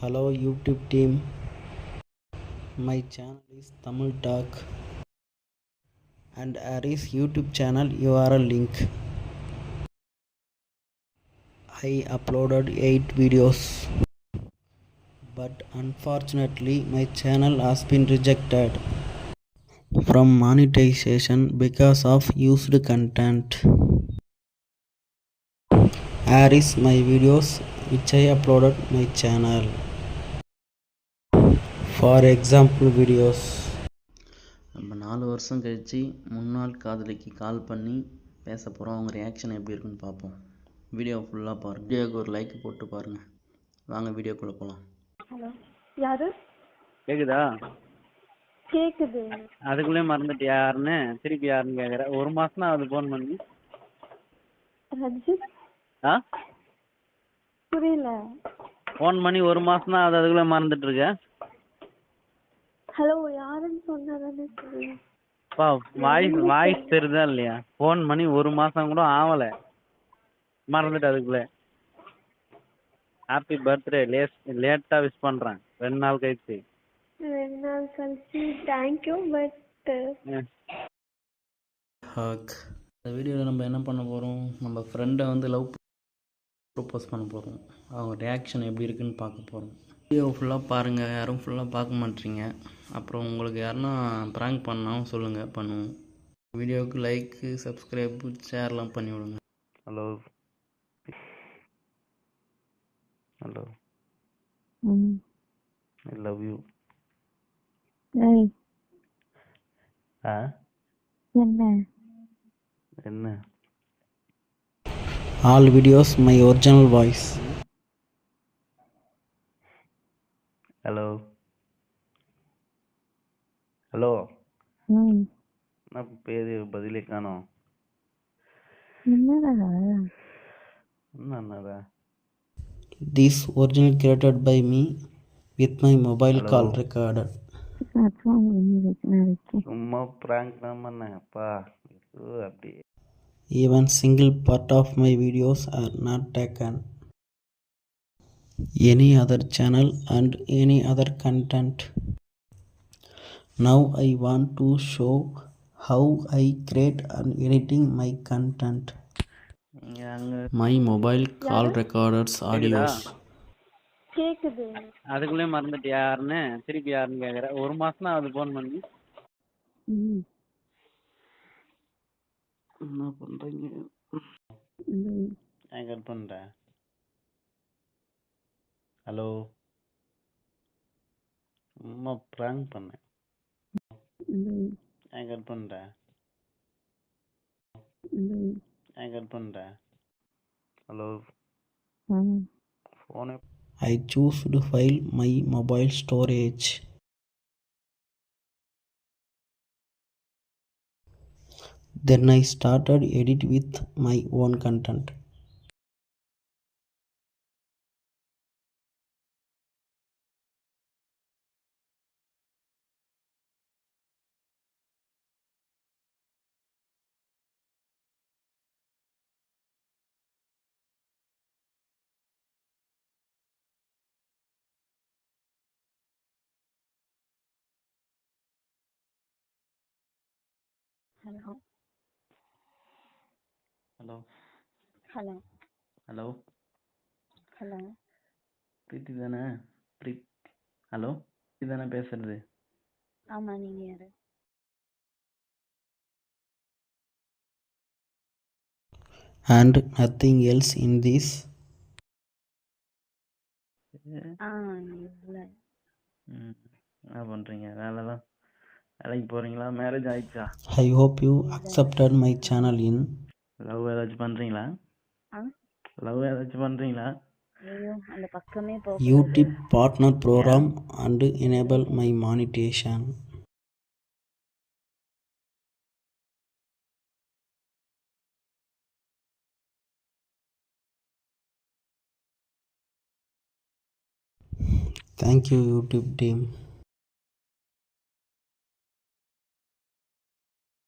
Hello YouTube team, my channel is Tamil Talk and Aris YouTube channel URL link. I uploaded 8 videos but unfortunately my channel has been rejected from monetization because of used content. Aris my videos which I uploaded my channel. For example videos. நம்ம 4 வருஷம் கழித்து முன்னாள் காதலிக்கு கால் பண்ணி பேச போகிறோம். அவங்க reaction எப்படி இருக்குன்னு பார்ப்போம். வீடியோ ஃபுல்லாக பாருங்கள். வீடியோவுக்கு ஒரு லைக் போட்டு பாருங்கள். வாங்க வீடியோக்குள்ளே போகலாம். ஹலோ, யாரு? கேக்குதா? கேக்குது. அதுக்குள்ளே மறந்துட்டு யாருன்னு திருப்பி யாருன்னு கேட்குற. 1 மாசம் தான் அது ஃபோன் பண்ணி. ரஞ்சித்? ஆ, புரியல. ஃபோன் பண்ணி 1 மாசம் தான் அதுக்குள்ளே மறந்துட்டு இருக்க. ஹலோ, யாருன்னு சொன்னதானே தெரியும். பா, வாய்ஸ் தெரியுதா இல்லையா? ஃபோன் பண்ணி 1 மாசம் கூட ஆகலை, மறந்துட்டு அதுக்குள்ளே. Happy birthday. லேட்டாக விஷ் பண்ணுறேன், 2 நாள் கழிச்சு. 2 நாள் கழிச்சு தேங்க்யூ. பட் ஹாக் இந்த வீடியோவில் நம்ம என்ன பண்ண போகிறோம், நம்ம ஃப்ரெண்டை வந்து லவ் ப்ரப்போஸ் பண்ண போகிறோம். அவங்க ரியாக்ஷன் எப்படி இருக்குன்னு பார்க்க போகிறோம். வீடியோ ஃபுல்லாக பாருங்கள். யாரும் ஃபுல்லாக பார்க்க மாட்டீங்க. அப்புறம் உங்களுக்கு யாருன்னா ப்ராங்க் பண்ணாலும் சொல்லுங்கள், பண்ணுவோம். வீடியோவுக்கு லைக்கு, சப்ஸ்கிரைபு, ஷேர்லாம் பண்ணி விடுங்க. Hello hello, I love you. ஆ, என்ன? All videos my original voice. Hello hello, என்ன பேரு பதிலே காணோம். என்னடா? This original created by me with my mobile Hello. call recorded. சும்மா பிராங்க் தான் பண்ணேன்ப்பா. அப்படி Even single part of my videos are not taken. Any other channel and any other content. Now I want to show how I create and editing my content. My mobile call recorders audios. கேக்குது. அதுக்குள்ளே மறந்துட்டு யாருன்னு திருப்பி யாருன்னு கேட்குற. 1 மாசம் தான் அது ஃபோன் பண்ணி. என்ன பண்றீங்க? நான் கட் பண்ணுறேன். ஹலோ, சும்மா ப்ராங்க் பண்ணேன். நான் கட் பண்ணுறேன். நான் கட் பண்ணுறேன். ஹலோ, ஃபோனே. I choose to file my mobile storage. Then I started edit with my own content. Hello hello hello hello, hello. Preethi தானே? ஹலோ, பிரீத்தி தானே பேசுறது? ஆமா, நீங்க யாரு? And nothing else in this. இல்ல. என்ன பண்ணுறீங்க? வேலைக்கு போகிறீங்களா? மேரேஜ் ஆயிடுச்சா? I hope you accepted my channel in. Love ஏதாச்சும் பண்ணுறீங்களா? ஐயோ, அந்த பக்கமே போக. YouTube partner program and enable my monetization. Thank you YouTube team.